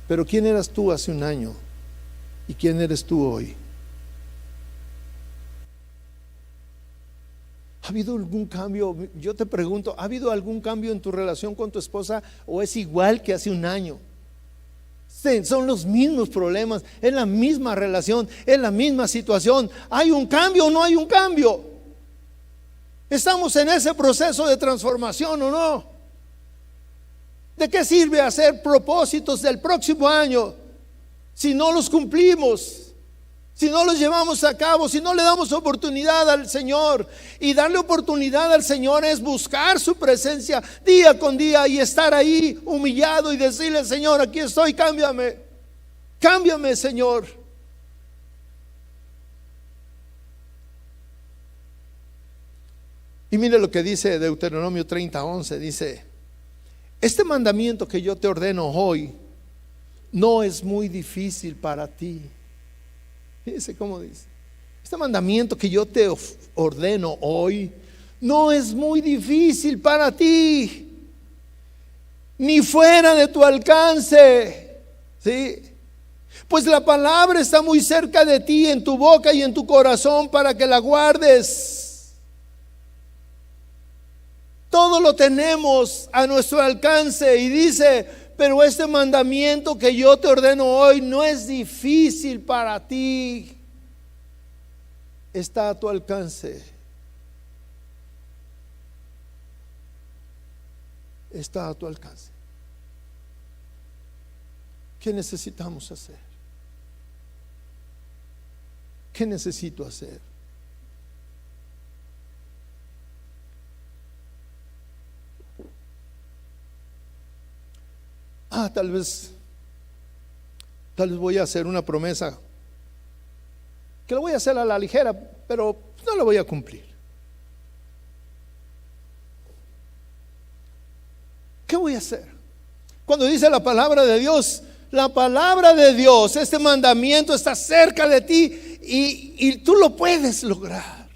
Pero ¿quién eras tú hace un año? ¿Y quién eres tú hoy? ¿Ha habido algún cambio? Yo te pregunto, ¿ha habido algún cambio en tu relación con tu esposa o es igual que hace un año? Sí, son los mismos problemas, es la misma relación, es la misma situación. ¿Hay un cambio o no hay un cambio? ¿Estamos en ese proceso de transformación o no? ¿De qué sirve hacer propósitos del próximo año si no los cumplimos? Si no los llevamos a cabo, si no le damos oportunidad al Señor. Y darle oportunidad al Señor es buscar su presencia día con día y estar ahí humillado y decirle: Señor, aquí estoy, cámbiame, cámbiame, Señor. Y mire lo que dice Deuteronomio 30:11, dice: este mandamiento que yo te ordeno hoy no es muy difícil para ti. Fíjese cómo dice: este mandamiento que yo te ordeno hoy no es muy difícil para ti, ni fuera de tu alcance. ¿Sí? Pues la palabra está muy cerca de ti, en tu boca y en tu corazón, para que la guardes. Todo lo tenemos a nuestro alcance. Y dice: pero este mandamiento que yo te ordeno hoy no es difícil para ti. Está a tu alcance. Está a tu alcance. ¿Qué necesitamos hacer? ¿Qué necesito hacer? Tal vez voy a hacer una promesa que la voy a hacer a la ligera, pero no la voy a cumplir. ¿Qué voy a hacer? Cuando dice la palabra de Dios, este mandamiento está cerca de ti y tú lo puedes lograr.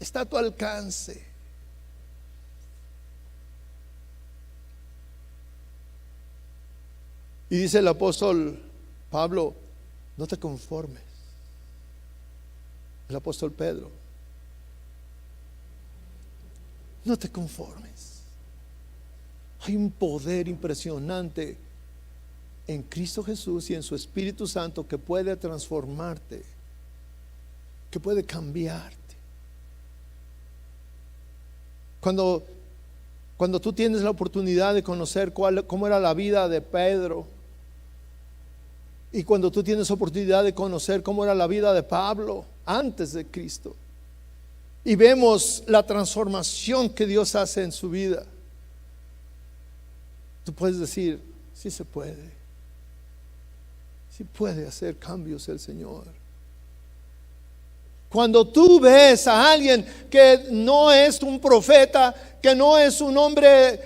Está a tu alcance. Y dice el apóstol Pablo: no te conformes. El apóstol Pedro: no te conformes. Hay un poder impresionante en Cristo Jesús y en su Espíritu Santo que puede transformarte, que puede cambiarte. Cuando tú tienes la oportunidad de conocer cómo era la vida de Pedro, y cuando tú tienes oportunidad de conocer cómo era la vida de Pablo antes de Cristo, y vemos la transformación que Dios hace en su vida, tú puedes decir: sí se puede, sí puede hacer cambios el Señor. Cuando tú ves a alguien que no es un profeta, que no es un hombre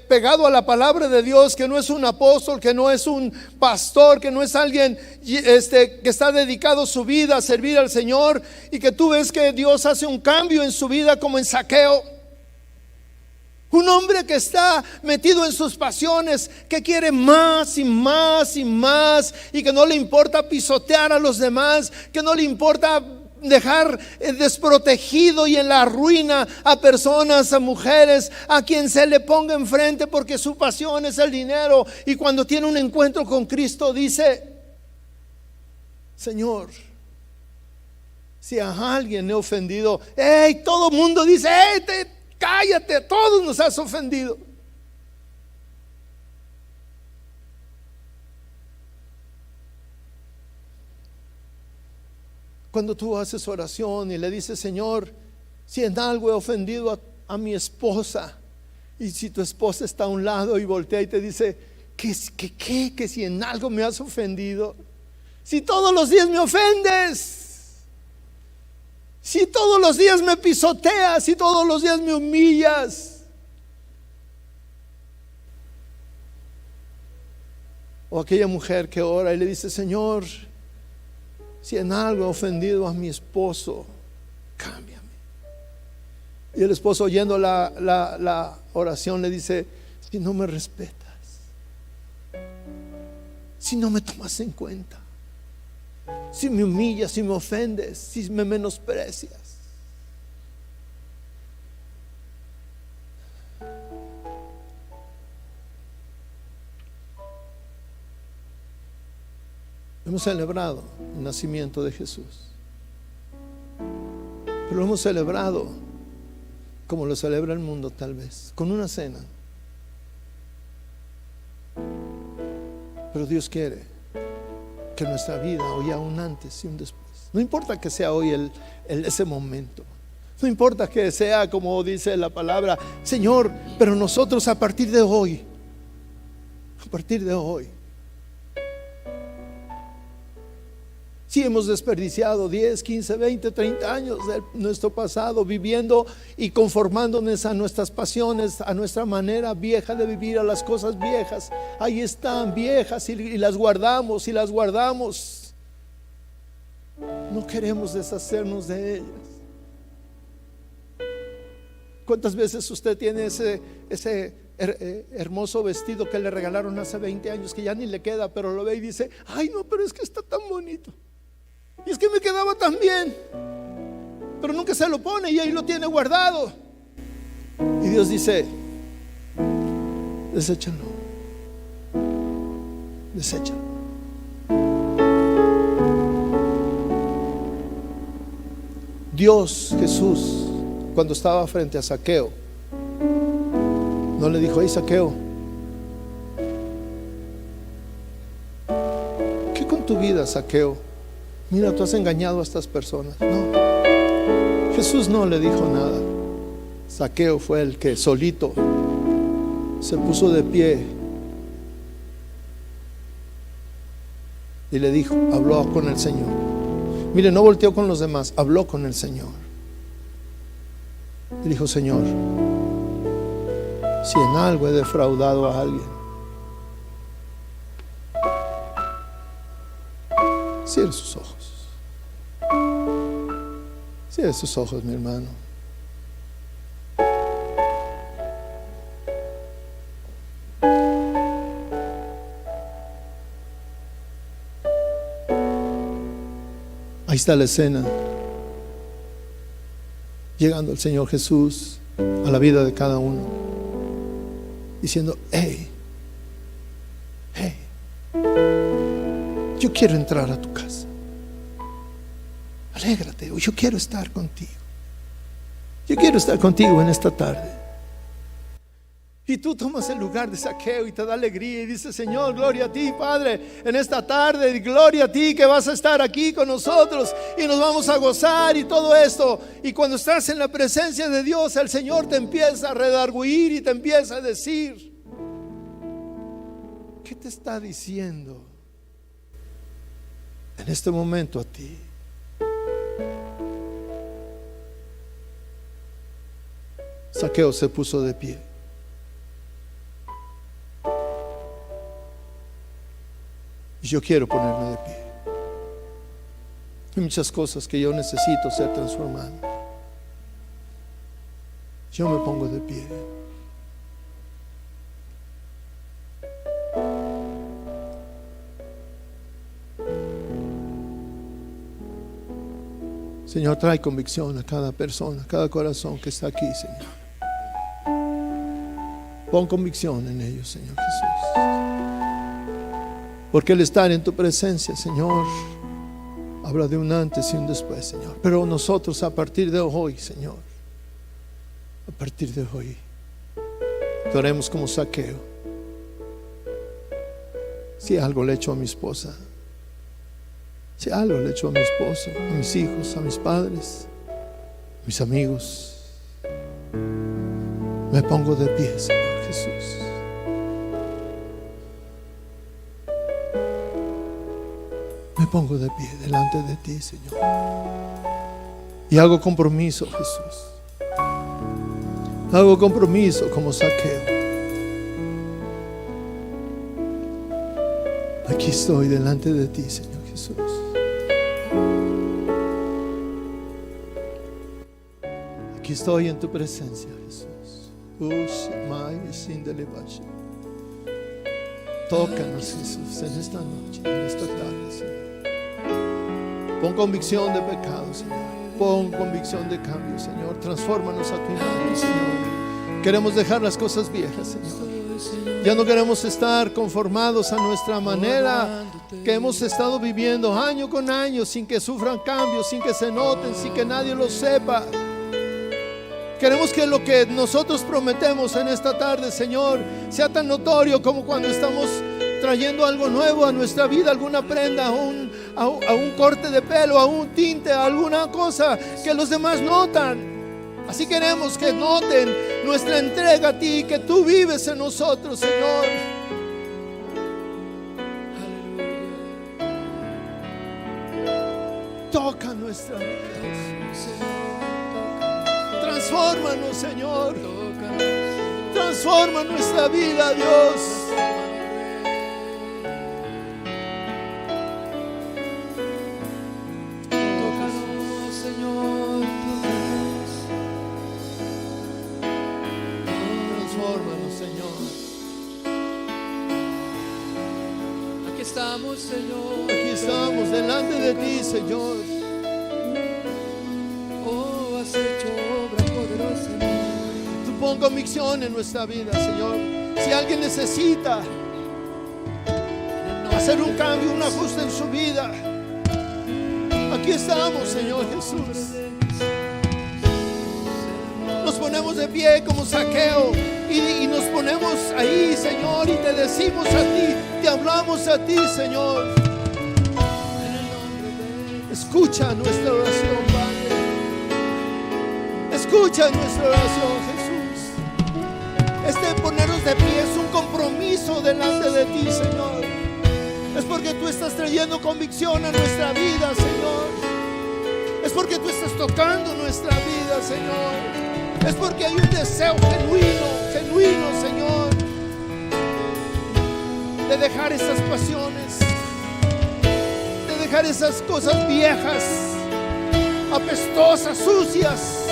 pegado a la palabra de Dios, que no es un apóstol, que no es un pastor, que no es alguien que está dedicado su vida a servir al Señor, y que tú ves que Dios hace un cambio en su vida, como en Zaqueo, un hombre que está metido en sus pasiones, que quiere más y más y más, y que no le importa pisotear a los demás, que no le importa dejar desprotegido y en la ruina a personas, a mujeres, a quien se le ponga enfrente porque su pasión es el dinero. Y cuando tiene un encuentro con Cristo dice: Señor, si a alguien he ofendido, todo el mundo dice: cállate, todos nos has ofendido. Cuando tú haces oración y le dices: Señor, si en algo he ofendido a mi esposa, y si tu esposa está a un lado y voltea y te dice: que si en algo me has ofendido, si todos los días me ofendes, si todos los días me pisoteas, si todos los días me humillas. O aquella mujer que ora y le dice: Señor, si en algo he ofendido a mi esposo, cámbiame. Y el esposo, oyendo la oración, le dice: si no me respetas, si no me tomas en cuenta, si me humillas, si me ofendes, si me menosprecias. Hemos celebrado el nacimiento de Jesús, pero lo hemos celebrado como lo celebra el mundo, tal vez con una cena. Pero Dios quiere que nuestra vida, hoy, un antes y un después, no importa que sea hoy ese momento, no importa que sea como dice la palabra: Señor, pero nosotros a partir de hoy, si hemos desperdiciado 10, 15, 20, 30 años de nuestro pasado viviendo y conformándonos a nuestras pasiones, a nuestra manera vieja de vivir, a las cosas viejas, ahí están viejas y las guardamos y las guardamos. No queremos deshacernos de ellas. ¿Cuántas veces usted tiene ese hermoso vestido que le regalaron hace 20 años que ya ni le queda, pero lo ve y dice: ay no, pero es que está tan bonito, y es que me quedaba tan bien, pero nunca se lo pone y ahí lo tiene guardado? Y Dios dice: deséchalo, deséchalo. Dios, Jesús, cuando estaba frente a Zaqueo, no le dijo: hey Zaqueo, ¿qué con tu vida, Zaqueo? Mira, tú has engañado a estas personas. No, Jesús no le dijo nada. Zaqueo fue el que solito se puso de pie y le dijo, habló con el Señor. Mire, no volteó con los demás, habló con el Señor y dijo: Señor, si en algo he defraudado a alguien, cierre sus ojos. Cierre sus ojos, mi hermano. Ahí está la escena, llegando el Señor Jesús a la vida de cada uno, diciendo: hey, yo quiero entrar a tu casa, alégrate, yo quiero estar contigo, yo quiero estar contigo en esta tarde. Y tú tomas el lugar de Zaqueo y te da alegría y dices: Señor, gloria a ti, Padre, en esta tarde, y gloria a ti que vas a estar aquí con nosotros y nos vamos a gozar y todo esto. Y cuando estás en la presencia de Dios, el Señor te empieza a redarguir y te empieza a decir: ¿qué te está diciendo en este momento a ti? Zaqueo se puso de pie. Y yo quiero ponerme de pie. Hay muchas cosas que yo necesito ser transformado. Yo me pongo de pie. Señor, trae convicción a cada persona, a cada corazón que está aquí, Señor. Pon convicción en ellos, Señor Jesús. Porque el estar en tu presencia, Señor, habla de un antes y un después, Señor. Pero nosotros a partir de hoy, Señor, a partir de hoy, oremos como Zaqueo. Si algo le he hecho a mi esposa, si algo le he hecho a mi esposo, a mis hijos, a mis padres, a mis amigos, me pongo de pie, Señor Jesús. Me pongo de pie delante de ti, Señor, y hago compromiso, Jesús. Hago compromiso como Zaqueo. Aquí estoy delante de ti, Señor Jesús. Aquí estoy en tu presencia, Jesús. Tócanos, Jesús, en esta noche, en esta tarde, Señor. Pon convicción de pecado, Señor. Pon convicción de cambio, Señor. Transfórmanos a tu imagen, Señor. Queremos dejar las cosas viejas, Señor. Ya no queremos estar conformados a nuestra manera que hemos estado viviendo año con año, sin que sufran cambios, sin que se noten, sin que nadie lo sepa. Queremos que lo que nosotros prometemos en esta tarde, Señor, sea tan notorio como cuando estamos trayendo algo nuevo a nuestra vida, alguna prenda, a un corte de pelo, a un tinte, a alguna cosa que los demás notan. Así queremos que noten nuestra entrega a ti, que tú vives en nosotros, Señor. Toca nuestra vida, transfórmanos, Señor. Transforma nuestra vida, Dios. Tócanos, Señor. Transfórmanos, Señor. Aquí estamos, Señor. Aquí estamos delante de ti, Señor. Pon convicción en nuestra vida, Señor. Si alguien necesita hacer un cambio, un ajuste en su vida, aquí estamos, Señor Jesús. Nos ponemos de pie como Zaqueo y nos ponemos ahí, Señor, y te decimos a ti, te hablamos a ti, Señor. Escucha nuestra oración, Padre. Escucha nuestra oración, Jesús. Este ponernos de pie es un compromiso delante de ti, Señor. Es porque tú estás trayendo convicción a nuestra vida, Señor. Es porque tú estás tocando nuestra vida, Señor. Es porque hay un deseo genuino, Señor, de dejar esas pasiones, de dejar esas cosas viejas, apestosas, sucias.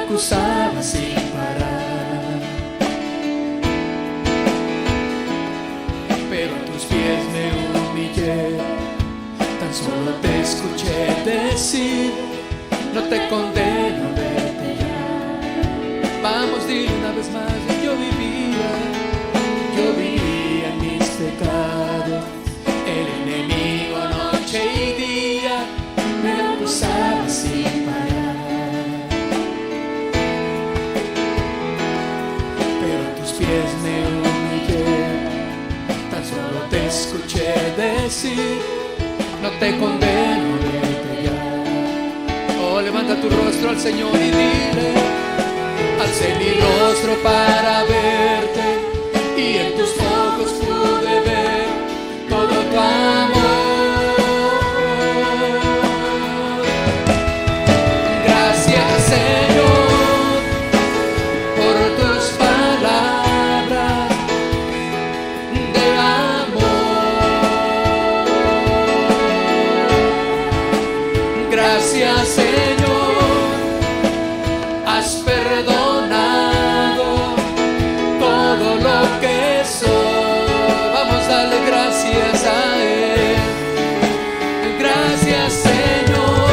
acusaba sin parar, pero a tus pies me humillé, tan solo te escuché decir, no te condeno vez más. Yo vivía en mis pecados. El enemigo noche y día me acusaba sin parar. Pero a tus pies me humillé, tan solo te escuché decir: no te condeno, vete ya. Oh, levanta tu rostro al Señor y dile: alcé mi rostro para verte, y en tus ojos pude ver todo tu amor. Gracias, Señor, por tus palabras de amor. Gracias, Señor, has perdonado todo lo que soy. Vamos a darle gracias a Él. Gracias, Señor,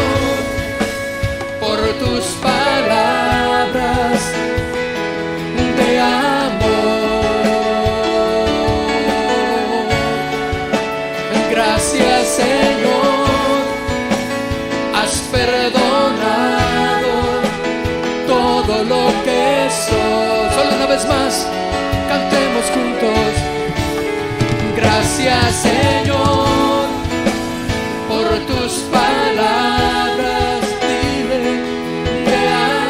por tus palabras de amor. Gracias, Señor, has perdonado todo lo que soy. Solo una vez más, cantemos juntos. Gracias, Señor, por tus palabras, dile, de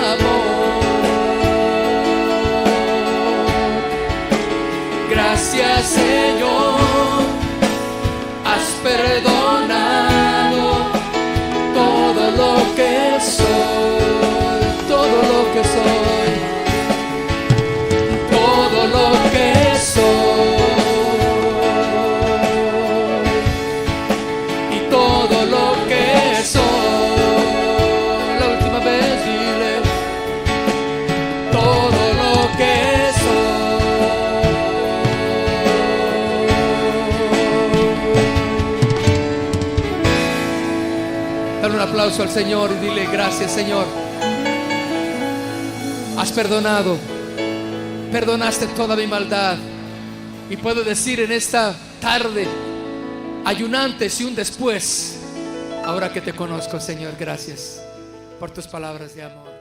amor. Gracias, Señor, has perdonado todo lo que soy, todo lo que soy, todo lo que soy. Dale un aplauso al Señor y dile: gracias, Señor. Has perdonado, perdonaste toda mi maldad. Y puedo decir en esta tarde, hay un antes y un después. Ahora que te conozco, Señor, gracias por tus palabras de amor.